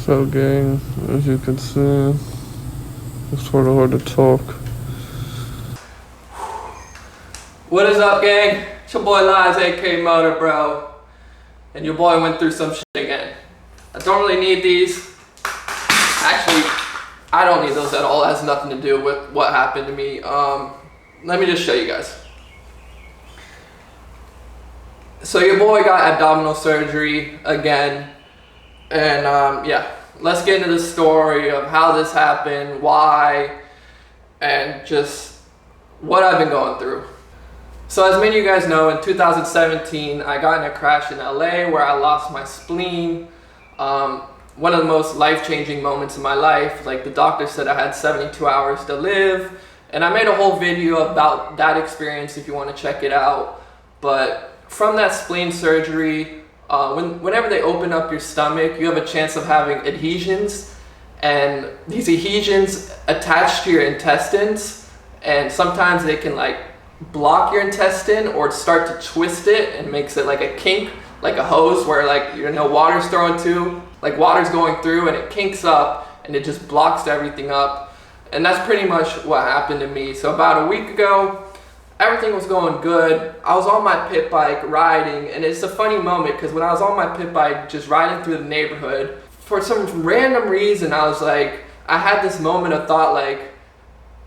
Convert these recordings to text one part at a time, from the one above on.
So gang, as you can see, it's sort of hard to talk. What is up, gang? It's your boy Lies, aka MotoBroo, and your boy went through some shit again. I don't really need these. Actually, I don't need those at all. It has nothing to do with what happened to me. Let me just show you guys. So your boy got abdominal surgery again, and yeah, let's get into the story of how this happened, why, and just what I've been going through. So as many of you guys know, in 2017, I got in a crash in LA where I lost my spleen. One of the most life-changing moments in my life. Like, the doctor said I had 72 hours to live, and I made a whole video about that experience if you want to check it out. But from that spleen surgery, whenever they open up your stomach, you have a chance of having adhesions, and these adhesions attach to your intestines, and sometimes they can like block your intestine or start to twist it and makes it like a kink, like a hose where like, you know, water's thrown to, like water's going through and it kinks up and it just blocks everything up. And that's pretty much what happened to me. So about a week ago, everything was going good. I was on my pit bike riding, and it's a funny moment because when I was on my pit bike just riding through the neighborhood, for some random reason I was like, I had this moment of thought, like,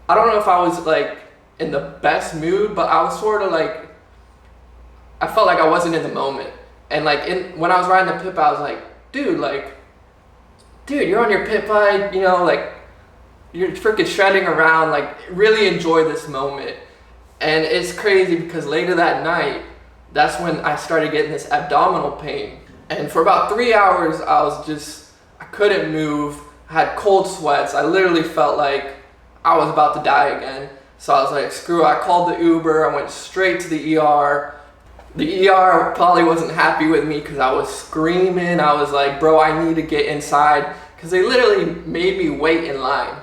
I don't know if I was like in the best mood, but I was sort of like, I felt like I wasn't in the moment. And like when I was riding the pit bike, I was like, dude, you're on your pit bike, you know, like you're freaking shredding around, like really enjoy this moment. And it's crazy because later that night, that's when I started getting this abdominal pain. And for about 3 hours, I couldn't move. I had cold sweats. I literally felt like I was about to die again. So I was like, screw it. I called the Uber. I went straight to the ER. The ER probably wasn't happy with me because I was screaming. I was like, bro, I need to get inside. Because they literally made me wait in line.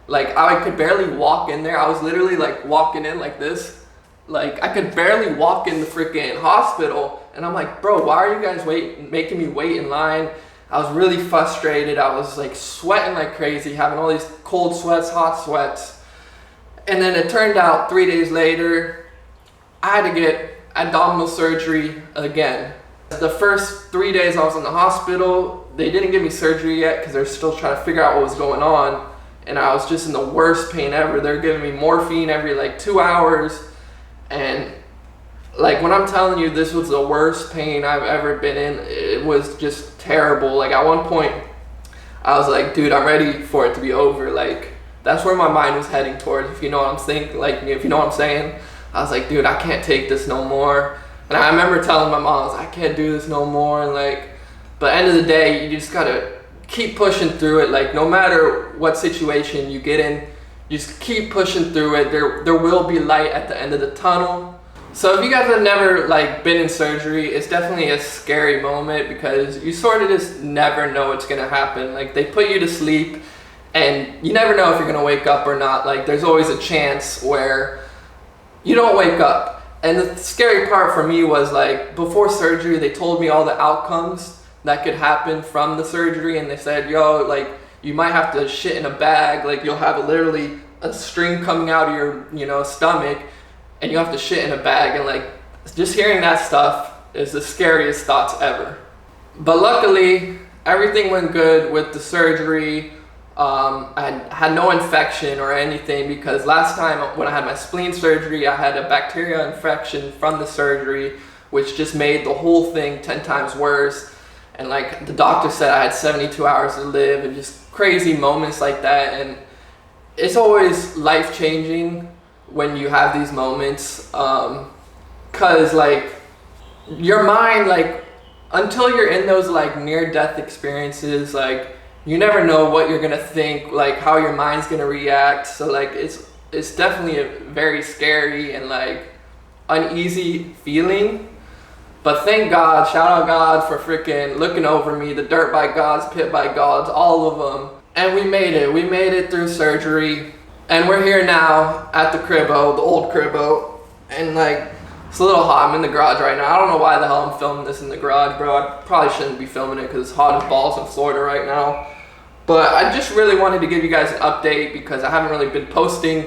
Like, I could barely walk in there. I was literally like walking in like this. Like, I could barely walk in the freaking hospital. And I'm like, bro, why are you guys making me wait in line? I was really frustrated. I was like sweating like crazy, having all these cold sweats, hot sweats. And then it turned out 3 days later, I had to get abdominal surgery again. The first 3 days I was in the hospital, they didn't give me surgery yet because they're still trying to figure out what was going on. And I was just in the worst pain ever. They're giving me morphine every like 2 hours. And like, when I'm telling you this was the worst pain I've ever been in, it was just terrible. Like, at one point, I was like, dude, I'm ready for it to be over. Like, that's where my mind was heading towards, if you know what I'm saying. Like, if you know what I'm saying. I was like, dude, I can't take this no more. And I remember telling my mom, I was like, I can't do this no more. And like, but end of the day, you just gotta keep pushing through it. Like, no matter what situation you get in, you just keep pushing through it. There will be light at the end of the tunnel. So if you guys have never like been in surgery, it's definitely a scary moment because you sort of just never know what's gonna happen. Like, they put you to sleep and you never know if you're gonna wake up or not. Like, there's always a chance where you don't wake up. And the scary part for me was, like, before surgery, they told me all the outcomes that could happen from the surgery, and they said, yo, like, you might have to shit in a bag. Like, you'll have literally a string coming out of your, you know, stomach, and you have to shit in a bag. And like, just hearing that stuff is the scariest thoughts ever. But luckily, everything went good with the surgery. I had no infection or anything because last time when I had my spleen surgery, I had a bacterial infection from the surgery, which just made the whole thing 10 times worse. And like, the doctor said I had 72 hours to live, and just crazy moments like that. And it's always life-changing when you have these moments, cause like, your mind, like, until you're in those like near-death experiences, like, you never know what you're gonna think, like how your mind's gonna react. So like, it's definitely a very scary and like uneasy feeling. But thank God, shout out God for freaking looking over me, the dirt bike gods, pit bike gods, all of them. And we made it through surgery. And we're here now at the cribbo, the old cribbo. And like, it's a little hot. I'm in the garage right now. I don't know why the hell I'm filming this in the garage, bro. I probably shouldn't be filming it because it's hot as balls in Florida right now. But I just really wanted to give you guys an update because I haven't really been posting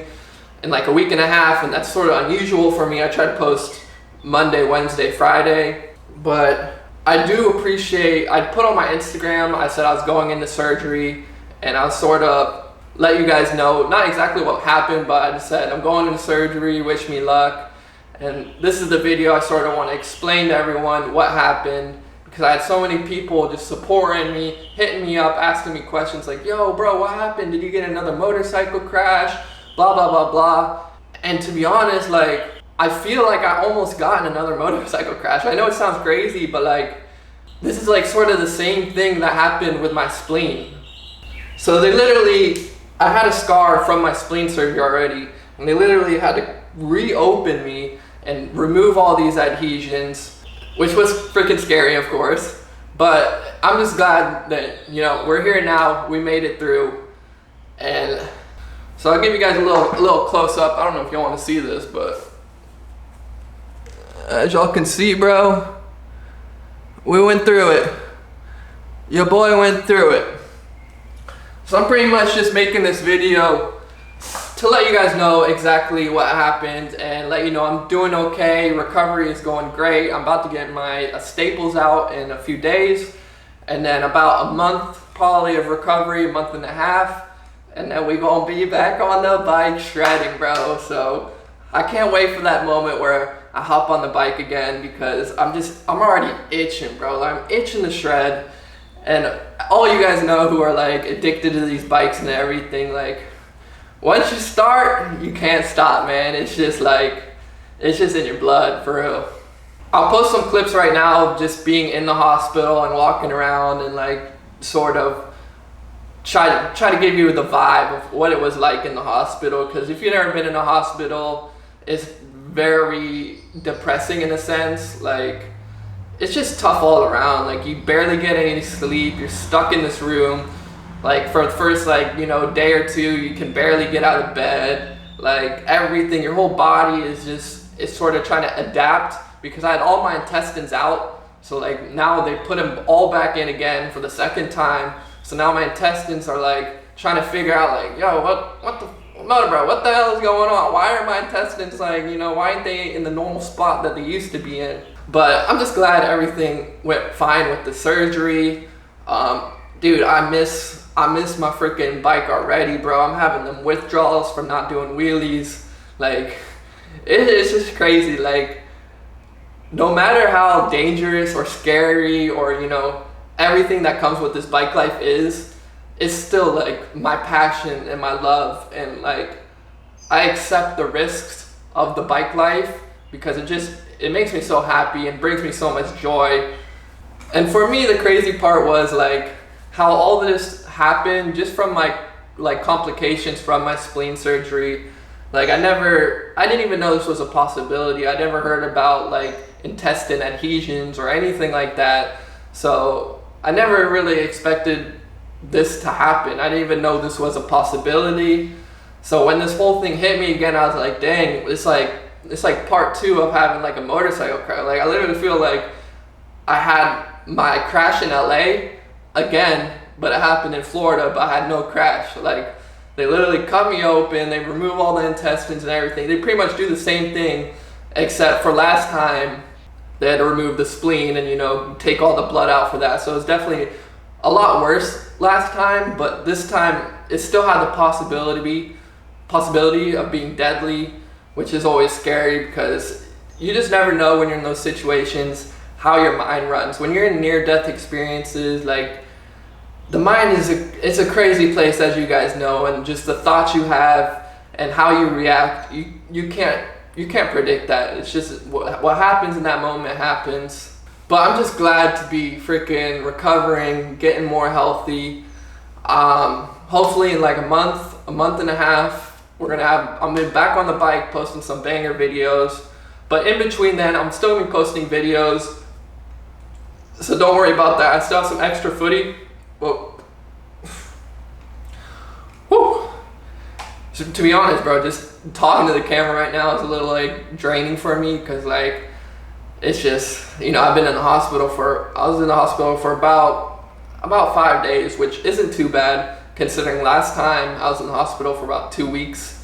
in like a week and a half, and that's sort of unusual for me. I try to post Monday, Wednesday, Friday, but I do appreciate, I put on my Instagram, I said I was going into surgery, and I was sort of let you guys know, not exactly what happened, but I just said I'm going into surgery, wish me luck. And this is the video I sort of want to explain to everyone what happened, because I had so many people just supporting me, hitting me up, asking me questions like, yo bro, what happened? Did you get another motorcycle crash? Blah, blah, blah, blah. And to be honest, like, I feel like I almost got in another motorcycle crash. I know it sounds crazy, but like, this is like sort of the same thing that happened with my spleen. So they literally, I had a scar from my spleen surgery already, and they literally had to reopen me and remove all these adhesions, which was freaking scary, of course. But I'm just glad that, you know, we're here now, we made it through. And so I'll give you guys a little close up. I don't know if y'all want to see this, but as y'all can see, bro, we went through it. Your boy went through it. So I'm pretty much just making this video to let you guys know exactly what happened and let you know I'm doing okay. Recovery is going great. I'm about to get my staples out in a few days, and then about a month probably of recovery, a month and a half, and then we gonna be back on the bike shredding, bro. So I can't wait for that moment where I hop on the bike again, because I'm already itching, bro. I'm itching to shred. And all you guys know who are like addicted to these bikes and everything, like, once you start, you can't stop, man. It's just like, it's just in your blood, for real. I'll post some clips right now of just being in the hospital and walking around and like sort of try to give you the vibe of what it was like in the hospital, because if you've never been in a hospital, it's very depressing in a sense. Like, it's just tough all around. Like, you barely get any sleep, you're stuck in this room. Like, for the first, like, you know, day or two, you can barely get out of bed. Like, everything, your whole body is just, it's sort of trying to adapt, because I had all my intestines out. So like, now they put them all back in again for the second time. So now my intestines are like trying to figure out like, yo, what the MotoBroo, what the hell is going on? Why are my intestines like, you know, why aren't they in the normal spot that they used to be in? But I'm just glad everything went fine with the surgery. Dude, I miss my freaking bike already, bro. I'm having them withdrawals from not doing wheelies. Like, it's just crazy. Like, no matter how dangerous or scary or, you know, everything that comes with this bike life is, it's still like my passion and my love, and like, I accept the risks of the bike life because it makes me so happy and brings me so much joy. And for me, the crazy part was like how all this happened just from my like complications from my spleen surgery. Like, I didn't even know this was a possibility. I never heard about like intestine adhesions or anything like that. So I never really expected this to happen. I didn't even know this was a possibility. So when this whole thing hit me again, I was like, dang, it's like part two of having like a motorcycle crash. Like, I literally feel like I had my crash in LA again, but it happened in Florida, but I had no crash. Like, they literally cut me open, they remove all the intestines and everything. They pretty much do the same thing, except for last time they had to remove the spleen and, you know, take all the blood out for that. So it's definitely a lot worse last time, but this time it still had the possibility of being deadly, which is always scary because you just never know when you're in those situations how your mind runs. When you're in near-death experiences, like, the mind it's a crazy place, as you guys know, and just the thoughts you have and how you react, you can't predict that. It's just what happens in that moment happens. But I'm just glad to be freaking recovering, getting more healthy. Hopefully in like a month and a half, I'm gonna be back on the bike posting some banger videos. But in between then, I'm still gonna be posting videos, so don't worry about that. I still have some extra footage. Whoa. Whew. So, to be honest, bro, just talking to the camera right now is a little like draining for me, because like, it's just, you know, I was in the hospital for about about 5 days, which isn't too bad considering last time I was in the hospital for about 2 weeks.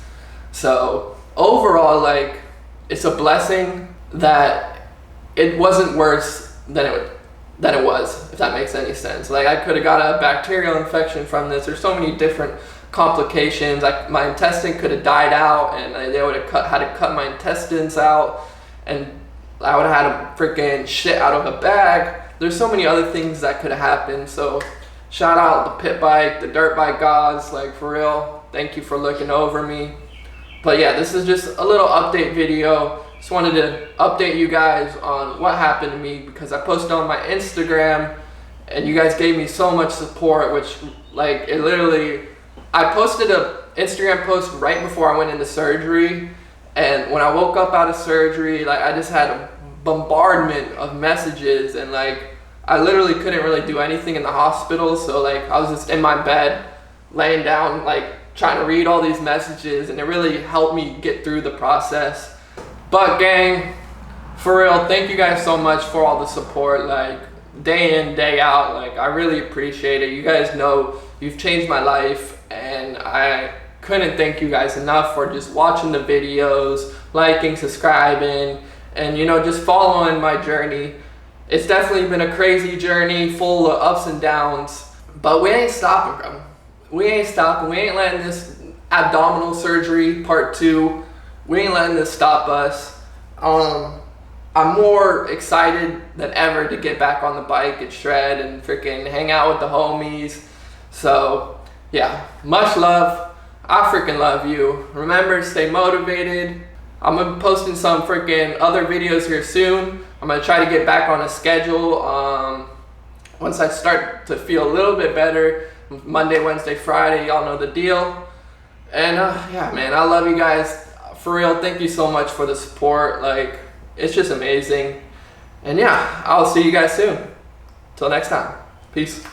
So overall, like, it's a blessing that it wasn't worse than it was, if that makes any sense. Like, I could have got a bacterial infection from this. There's so many different complications. Like, my intestine could have died out, and they would have had to cut my intestines out, and I would have had to freaking shit out of a bag. There's so many other things that could have happened. So shout out the pit bike, the dirt bike gods, like, for real, thank you for looking over me. But yeah, this is just a little update video. Just wanted to update you guys on what happened to me, because I posted on my Instagram and you guys gave me so much support, which, like, it literally, I posted a Instagram post right before I went into surgery, and when I woke up out of surgery, like, I just had a bombardment of messages, and like, I literally couldn't really do anything in the hospital. So like, I was just in my bed laying down, like, trying to read all these messages, and it really helped me get through the process. But gang, for real, thank you guys so much for all the support, like, day in, day out. Like, I really appreciate it. You guys know you've changed my life, and I couldn't thank you guys enough for just watching the videos, liking, subscribing, and, you know, just following my journey. It's definitely been a crazy journey full of ups and downs, but we ain't stopping, bro. We ain't stopping. We ain't letting this abdominal surgery part 2, we ain't letting this stop us. I'm more excited than ever to get back on the bike and shred and freaking hang out with the homies. So yeah, much love. I freaking love you. Remember, stay motivated. I'm gonna be posting some freaking other videos here soon. I'm gonna try to get back on a schedule once I start to feel a little bit better. Monday, Wednesday, Friday, y'all know the deal. And yeah, man, I love you guys. For real, thank you so much for the support. Like, it's just amazing. And yeah, I'll see you guys soon. Till next time. Peace.